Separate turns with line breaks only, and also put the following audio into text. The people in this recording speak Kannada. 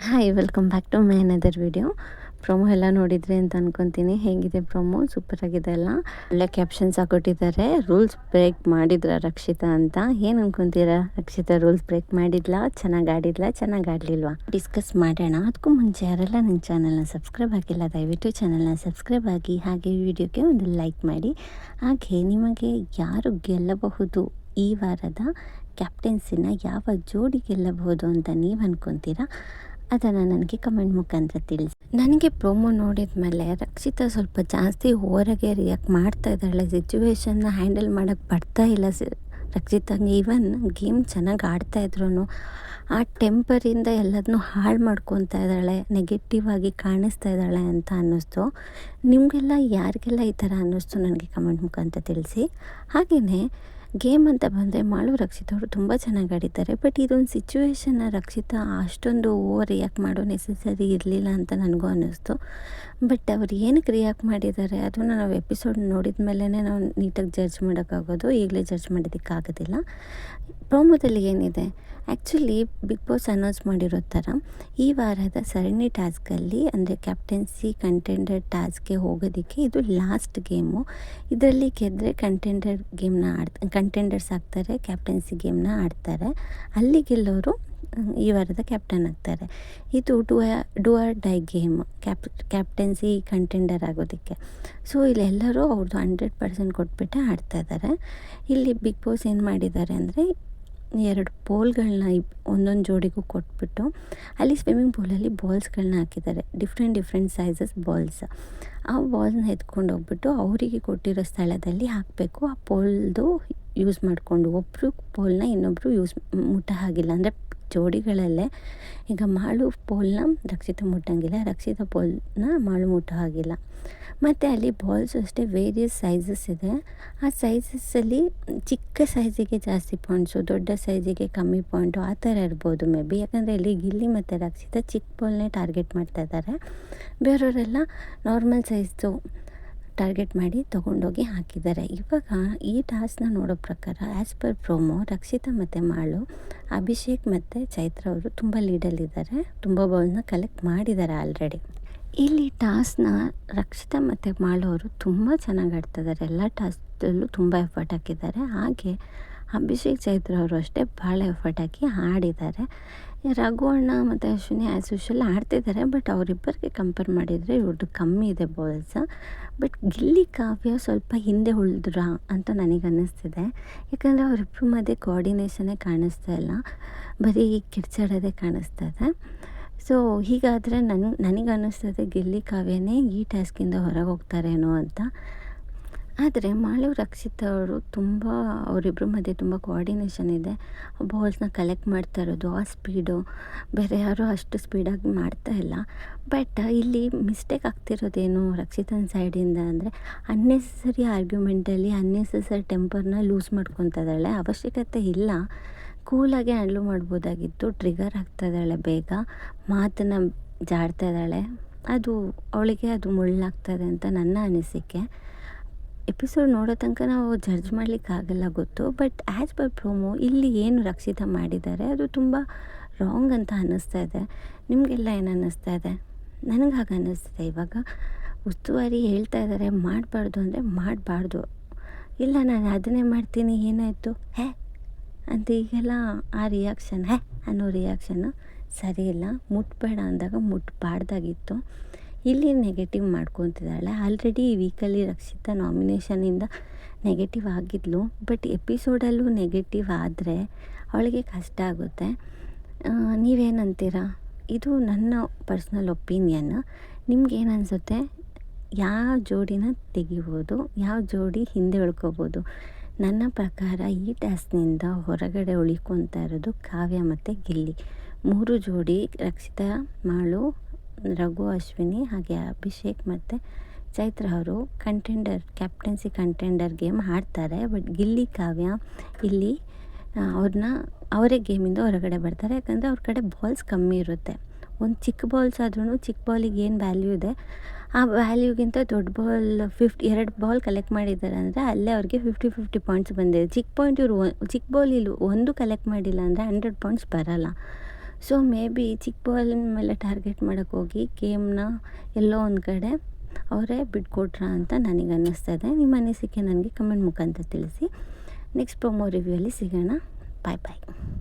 Hi welcome back to my another video. Promo ಎಲ್ಲ ನೋಡಿದ್ರಿ ಅಂತ ಅನ್ಕೊತೀನಿ. ಹೇಗಿದೆ ಪ್ರೊಮೋ? ಸೂಪರಾಗಿದೆ ಅಲ್ಲ. ಒಳ್ಳೆ ಕ್ಯಾಪ್ಷನ್ಸ್ ಹಾಕೊಟ್ಟಿದ್ದಾರೆ. ರೂಲ್ಸ್ ಬ್ರೇಕ್ ಮಾಡಿದ್ರ ರಕ್ಷಿತಾ ಅಂತ. ಏನು ಅನ್ಕೊತೀರಾ? ರಕ್ಷಿತಾ ರೂಲ್ಸ್ ಬ್ರೇಕ್ ಮಾಡಿದ್ಲಾ, ಚೆನ್ನಾಗಿ ಆಡಿದ್ಲಾ, ಚೆನ್ನಾಗಿ ಆಡಲಿಲ್ವಾ ಡಿಸ್ಕಸ್ ಮಾಡೋಣ. ಅದಕ್ಕೂ ಮುಂಚೆ ಯಾರೆಲ್ಲ ನನ್ನ ಚಾನಲ್ನ ಸಬ್ಸ್ಕ್ರೈಬ್ ಆಗಿಲ್ಲ, ದಯವಿಟ್ಟು ಚಾನಲ್ನ ಸಬ್ಸ್ಕ್ರೈಬ್ ಆಗಿ, ಹಾಗೆ ವಿಡಿಯೋಗೆ ಒಂದು ಲೈಕ್ ಮಾಡಿ. ಹಾಗೆ ನಿಮಗೆ ಯಾರು ಗೆಲ್ಲಬಹುದು ಈ ವಾರದ ಕ್ಯಾಪ್ಟನ್ಸಿನ, ಯಾವ ಜೋಡಿ ಗೆಲ್ಲಬಹುದು ಅಂತ ನೀವು ಅನ್ಕೊತೀರಾ? ಅದನ್ನು ನನಗೆ ಕಮೆಂಟ್ ಮುಖಾಂತರ ತಿಳಿಸಿ. ನನಗೆ ಪ್ರೋಮೋ ನೋಡಿದ ಮೇಲೆ ರಕ್ಷಿತಾ ಸ್ವಲ್ಪ ಜಾಸ್ತಿ ಹೊರಗೆ ರಿಯಾಕ್ಟ್ ಮಾಡ್ತಾ ಇದ್ದಾಳೆ. ಸಿಚುವೇಶನ್ನ ಹ್ಯಾಂಡಲ್ ಮಾಡೋಕ್ಕೆ ಬರ್ತಾ ಇಲ್ಲ ರಕ್ಷಿತಾಗೆ. ಈವನ್ ಗೇಮ್ ಚೆನ್ನಾಗಿ ಆಡ್ತಾಯಿದ್ರು ಆ ಟೆಂಪರಿಂದ ಎಲ್ಲದನ್ನೂ ಹಾಳು ಮಾಡ್ಕೊತಾ ಇದ್ದಾಳೆ, ನೆಗೆಟಿವ್ ಆಗಿ ಕಾಣಿಸ್ತಾ ಇದ್ದಾಳೆ ಅಂತ ಅನ್ನಿಸ್ತು. ನಿಮಗೆಲ್ಲ ಯಾರಿಗೆಲ್ಲ ಈ ಥರ ಅನ್ನಿಸ್ತು ನನಗೆ ಕಮೆಂಟ್ ಮುಖಾಂತರ ತಿಳಿಸಿ. ಹಾಗೆಯೇ ಗೇಮ್ ಅಂತ ಬಂದರೆ ಮಾಳು ರಕ್ಷಿತಾ ಅವರು ತುಂಬ ಚೆನ್ನಾಗಿ ಆಡಿದ್ದಾರೆ. ಬಟ್ ಇದೊಂದು ಸಿಚುವೇಶನ್ನ ರಕ್ಷಿತಾ ಅಷ್ಟೊಂದು ಓವರ್ ರಿಯಾಕ್ಟ್ ಮಾಡೋ ನೆಸೆಸರಿ ಇರಲಿಲ್ಲ ಅಂತ ನನಗೂ ಅನ್ನಿಸ್ತು. ಬಟ್ ಅವ್ರು ಏನಕ್ಕೆ ರಿಯಾಕ್ಟ್ ಮಾಡಿದ್ದಾರೆ ಅದನ್ನು ನಾವು ಎಪಿಸೋಡ್ ನೋಡಿದ ಮೇಲೇ ನಾವು ನೀಟಾಗಿ ಜಡ್ಜ್ ಮಾಡೋಕ್ಕಾಗೋದು. ಈಗಲೇ ಜಡ್ಜ್ ಮಾಡೋದಕ್ಕಾಗೋದಿಲ್ಲ. ಪ್ರೋಮೋದಲ್ಲಿ ಏನಿದೆ, ಆ್ಯಕ್ಚುಲಿ ಬಿಗ್ ಬಾಸ್ ಅನೌನ್ಸ್ ಮಾಡಿರೋ ಥರ ಈ ವಾರದ ಸರಣಿ ಟಾಸ್ಕಲ್ಲಿ, ಅಂದರೆ ಕ್ಯಾಪ್ಟನ್ಸಿ ಕಂಟೆಂಡರ್ ಟಾಸ್ಕ್ಗೆ ಹೋಗೋದಕ್ಕೆ ಇದು ಲಾಸ್ಟ್ ಗೇಮು. ಇದರಲ್ಲಿ ಗೆದ್ದರೆ ಕಂಟೆಂಡರ್ಸ್ ಆಗ್ತಾರೆ, ಕ್ಯಾಪ್ಟನ್ಸಿ ಗೇಮ್ನ ಆಡ್ತಾರೆ. ಅಲ್ಲಿ ಗೆಲ್ಲೋರು ಈ ವಾರದ ಕ್ಯಾಪ್ಟನ್ ಆಗ್ತಾರೆ. ಇದು do or die game, captaincy contender ಆಗೋದಕ್ಕೆ. ಸೊ ಇಲ್ಲಿ ಎಲ್ಲರೂ ಅವ್ರದ್ದು 100% ಕೊಟ್ಬಿಟ್ಟು ಆಡ್ತಾಯಿದ್ದಾರೆ. ಇಲ್ಲಿ ಬಿಗ್ ಬಾಸ್ ಏನು ಮಾಡಿದ್ದಾರೆ ಅಂದರೆ, 2 ಪೋಲ್ಗಳನ್ನ ಒಂದೊಂದು ಜೋಡಿಗೂ ಕೊಟ್ಬಿಟ್ಟು ಅಲ್ಲಿ ಸ್ವಿಮ್ಮಿಂಗ್ ಪೂಲಲ್ಲಿ ಬಾಲ್ಸ್ಗಳನ್ನ ಹಾಕಿದ್ದಾರೆ. Different sizes balls. ಆ ಬಾಲ್ಸ್ನ ಎತ್ಕೊಂಡು ಹೋಗ್ಬಿಟ್ಟು ಅವರಿಗೆ ಕೊಟ್ಟಿರೋ ಸ್ಥಳದಲ್ಲಿ ಹಾಕಬೇಕು. ಆ ಪೋಲ್ದು ಯೂಸ್ ಮಾಡಿಕೊಂಡು ಒಬ್ಬರು ಪೋಲ್ನ ಇನ್ನೊಬ್ಬರು ಮುಟ್ಟ ಹಾಗಿಲ್ಲ. ಅಂದರೆ ಜೋಡಿಗಳಲ್ಲೇ ಈಗ ಮಾಳು ಪೋಲ್ನ ರಕ್ಷಿತಾ ಮುಟ್ಟಂಗಿಲ್ಲ, ರಕ್ಷಿತಾ ಪೋಲ್ನ ಮಾಳು ಮುಟ್ಟೋ ಹಾಗಿಲ್ಲ. ಮತ್ತು ಅಲ್ಲಿ ಬಾಲ್ಸ್ ಅಷ್ಟೇ ವೇರಿಯಸ್ ಸೈಜಸ್ ಇದೆ. ಆ ಸೈಜಸ್ಸಲ್ಲಿ ಚಿಕ್ಕ ಸೈಜಿಗೆ ಜಾಸ್ತಿ ಪಾಯಿಂಟ್ಸು, ದೊಡ್ಡ ಸೈಜಿಗೆ ಕಮ್ಮಿ ಪಾಯಿಂಟು, ಆ ಥರ ಇರ್ಬೋದು ಮೇ ಬಿ. ಯಾಕಂದರೆ ಇಲ್ಲಿ ಗಿಲ್ಲಿ ಮತ್ತು ರಕ್ಷಿತಾ ಚಿಕ್ಕ ಬಾಲ್ನೇ ಟಾರ್ಗೆಟ್ ಮಾಡ್ತಾ ಇದ್ದಾರೆ. ಬೇರೆಯವರೆಲ್ಲ ನಾರ್ಮಲ್ ಸೈಜ್ದು ಟಾರ್ಗೆಟ್ ಮಾಡಿ ತೊಗೊಂಡೋಗಿ ಹಾಕಿದ್ದಾರೆ. ಇವಾಗ ಈ ಟಾಸ್ಕ್ನ ನೋಡೋ ಪ್ರಕಾರ ಆ್ಯಸ್ ಪರ್ ಪ್ರೋಮೋ ರಕ್ಷಿತಾ ಮತ್ತು ಮಾಳು, ಅಭಿಷೇಕ್ ಮತ್ತು ಚೈತ್ರ ಅವರು ತುಂಬ ಲೀಡಲ್ಲಿದ್ದಾರೆ. ತುಂಬ ಬಾಲ್ನ ಕಲೆಕ್ಟ್ ಮಾಡಿದ್ದಾರೆ ಆಲ್ರೆಡಿ. ಇಲ್ಲಿ ಟಾಸ್ಕ್ನ ರಕ್ಷಿತಾ ಮತ್ತು ಮಾಳು ಅವರು ತುಂಬ ಚೆನ್ನಾಗಿ ಆಡ್ತಿದ್ದಾರೆ. ಎಲ್ಲ ಟಾಸ್ಕ್ದಲ್ಲೂ ತುಂಬ ಎಫರ್ಟ್ ಹಾಕಿದ್ದಾರೆ. ಹಾಗೆ ಅಭಿಷೇಕ್ ಚೈತ್ರ ಅವರು ಅಷ್ಟೇ ಭಾಳ ಎಫರ್ಟ್ ಹಾಕಿ ಆಡಿದ್ದಾರೆ. ರಘು ಅಣ್ಣ ಮತ್ತು ಅಶ್ವಿನಿ ಆ್ಯಸ್ ಯೂಶುವಲ್ ಆಡ್ತಿದ್ದಾರೆ. ಬಟ್ ಅವರಿಬ್ಬರಿಗೆ ಕಂಪೇರ್ ಮಾಡಿದರೆ ಇವ್ರದ್ದು ಕಮ್ಮಿ ಇದೆ ಬಾಲ್ಸ್. ಬಟ್ ಗಿಲ್ಲಿ ಕಾವ್ಯ ಸ್ವಲ್ಪ ಹಿಂದೆ ಉಳಿದ್ರಾ ಅಂತ ನನಗೆ ಅನ್ನಿಸ್ತಿದೆ. ಯಾಕಂದರೆ ಅವರಿಬ್ಬರ ಮಧ್ಯೆ ಕೋಆರ್ಡಿನೇಷನ್ನೇ ಕಾಣಿಸ್ತಾ ಇಲ್ಲ, ಬರೀ ಕಿರ್ಚಾಡೋದೇ ಕಾಣಿಸ್ತಾ ಇದೆ. ಸೊ ಹೀಗಾದರೆ ನನಗೆ ಅನ್ನಿಸ್ತದೆ ಗಿಲ್ಲಿ ಕಾವ್ಯನೇ ಈ ಟಾಸ್ಕಿಂದ ಹೊರಗೆ ಹೋಗ್ತಾರೇನೋ ಅಂತ. ಆದರೆ ಮಾಳು ರಕ್ಷಿತಾ ಅವರು ತುಂಬ, ಅವರಿಬ್ಬರ ಮಧ್ಯೆ ತುಂಬ ಕೋಆರ್ಡಿನೇಷನ್ ಇದೆ. ಬಾಲ್ಸ್ನ ಕಲೆಕ್ಟ್ ಮಾಡ್ತಾ ಇರೋದು, ಆ ಸ್ಪೀಡು ಬೇರೆ ಯಾರೂ ಅಷ್ಟು ಸ್ಪೀಡಾಗಿ ಮಾಡ್ತಾ ಇಲ್ಲ. ಬಟ್ ಇಲ್ಲಿ ಮಿಸ್ಟೇಕ್ ಆಗ್ತಿರೋದೇನು ರಕ್ಷಿತನ ಸೈಡಿಂದ ಅಂದರೆ, ಅನ್ನೆಸೆಸರಿ ಆರ್ಗ್ಯುಮೆಂಟಲ್ಲಿ ಅನ್ನೆಸೆಸರಿ ಟೆಂಪರ್ನ ಲೂಸ್ ಮಾಡ್ಕೊತಾ ಇದ್ದಾಳೆ. ಅವಶ್ಯಕತೆ ಇಲ್ಲ, ಕೂಲಾಗಿ ಹ್ಯಾಂಡ್ಲು ಮಾಡ್ಬೋದಾಗಿತ್ತು. ಟ್ರಿಗರ್ ಆಗ್ತಾ ಇದ್ದಾಳೆ, ಬೇಗ ಮಾತನ್ನು ಜಾಡ್ತಾ ಇದ್ದಾಳೆ. ಅದು ಅವಳಿಗೆ ಅದು ಮುಳ್ಳಾಗ್ತದೆ ಅಂತ ನನ್ನ ಅನಿಸಿಕೆ. ಎಪಿಸೋಡ್ ನೋಡೋ ತನಕ ನಾವು ಜಡ್ಜ್ ಮಾಡಲಿಕ್ಕಾಗಲ್ಲ ಗೊತ್ತು. ಬಟ್ ಆ್ಯಸ್ ಪರ್ ಪ್ರೋಮೋ ಇಲ್ಲಿ ಏನು ರಕ್ಷಿತಾ ಮಾಡಿದ್ದಾರೆ ಅದು ತುಂಬ ರಾಂಗ್ ಅಂತ ಅನ್ನಿಸ್ತಾ ಇದೆ. ನಿಮಗೆಲ್ಲ ಏನು ಅನ್ನಿಸ್ತಾ ಇದೆ? ನನಗೆ ಹಾಗೆ ಅನ್ನಿಸ್ತಿದೆ. ಇವಾಗ ಉಸ್ತುವಾರಿ ಹೇಳ್ತಾ ಇದ್ದಾರೆ ಮಾಡಬಾರ್ದು ಅಂದರೆ ಮಾಡಬಾರ್ದು. ಇಲ್ಲ ನಾನು ಅದನ್ನೇ ಮಾಡ್ತೀನಿ, ಏನಾಯಿತು ಹೇ ಅಂತ ಈಗೆಲ್ಲ ಆ ರಿಯಾಕ್ಷನ್, ಹೇ ಅನ್ನೋ ರಿಯಾಕ್ಷನ್ನು ಸರಿ ಇಲ್ಲ. ಮುಟ್ಬೇಡ ಅಂದಾಗ ಮುಟ್ಬಾರ್ದಾಗಿತ್ತು. ಇಲ್ಲಿ ನೆಗೆಟಿವ್ ಮಾಡ್ಕೊತಿದ್ದಾಳೆ. ಆಲ್ರೆಡಿ ಈ ವೀಕಲ್ಲಿ ರಕ್ಷಿತಾ ನಾಮಿನೇಷನಿಂದ ನೆಗೆಟಿವ್ ಆಗಿದ್ಲು. ಬಟ್ ಎಪಿಸೋಡಲ್ಲೂ ನೆಗೆಟಿವ್ ಆದರೆ ಅವಳಿಗೆ ಕಷ್ಟ ಆಗುತ್ತೆ. ನೀವೇನಂತೀರಾ? ಇದು ನನ್ನ ಪರ್ಸ್ನಲ್ ಒಪಿನಿಯನ್. ನಿಮ್ಗೇನು ಅನಿಸುತ್ತೆ? ಯಾವ ಜೋಡಿನ ತೆಗಿಬೋದು, ಯಾವ ಜೋಡಿ ಹಿಂದೆ ಉಳ್ಕೋಬೋದು? ನನ್ನ ಪ್ರಕಾರ ಈ ಟಾಸ್ಕ್ನಿಂದ ಹೊರಗಡೆ ಉಳ್ಕೊತಾ ಇರೋದು ಕಾವ್ಯ ಮತ್ತು ಗಿಲ್ಲಿ. 3 ಜೋಡಿ ರಕ್ಷಿತಾ, ಮಾಳು, ರಘು, ಅಶ್ವಿನಿ ಹಾಗೆ ಅಭಿಷೇಕ್ ಮತ್ತು ಚೈತ್ರ ಅವರು ಕ್ಯಾಪ್ಟನ್ಸಿ ಕಂಟೆಂಡರ್ ಗೇಮ್ ಆಡ್ತಾರೆ. ಬಟ್ ಗಿಲ್ಲಿ ಕಾವ್ಯ ಇಲ್ಲಿ ಅವರೇ ಗೇಮಿಂದ ಹೊರಗಡೆ ಬರ್ತಾರೆ. ಯಾಕಂದರೆ ಅವ್ರ ಕಡೆ ಬಾಲ್ಸ್ ಕಮ್ಮಿ ಇರುತ್ತೆ. ಒಂದು ಚಿಕ್ಕ ಬಾಲ್ಸ್ ಆದ್ರೂ, ಚಿಕ್ಕ ಬಾಲಿಗೆ ಏನು ವ್ಯಾಲ್ಯೂ ಇದೆ ಆ ವ್ಯಾಲ್ಯೂಗಿಂತ ದೊಡ್ಡ ಬಾಲ್ 2 ಬಾಲ್ ಕಲೆಕ್ಟ್ ಮಾಡಿದ್ದಾರೆ ಅಂದರೆ ಅಲ್ಲೇ ಅವ್ರಿಗೆ 50 ಪಾಯಿಂಟ್ಸ್ ಬಂದಿದೆ. ಚಿಕ್ಕ ಬಾಲ್ ಇಲ್ಲಿ ಒಂದು ಕಲೆಕ್ಟ್ ಮಾಡಿಲ್ಲ ಅಂದರೆ 100 ಪಾಯಿಂಟ್ಸ್ ಬರೋಲ್ಲ. ಸೊ ಮೇ ಬಿ ಚಿಕ್ಕ ಬಾಲಿನ ಮೇಲೆ ಟಾರ್ಗೆಟ್ ಮಾಡೋಕ್ಕೆ ಹೋಗಿ ಗೇಮ್ನ ಎಲ್ಲೋ ಒಂದು ಕಡೆ ಅವರೇ ಬಿಟ್ಕೊಟ್ರಾ ಅಂತ ನನಗೆ ಅನ್ನಿಸ್ತದೆ. ನಿಮ್ಮ ಅನಿಸಿಕೆ ನನಗೆ ಕಮೆಂಟ್ ಮುಖಾಂತರ ತಿಳಿಸಿ. ನೆಕ್ಸ್ಟ್ ಪ್ರೊಮೋ ರಿವ್ಯೂಯಲ್ಲಿ ಸಿಗೋಣ. ಬಾಯ್ ಬಾಯ್.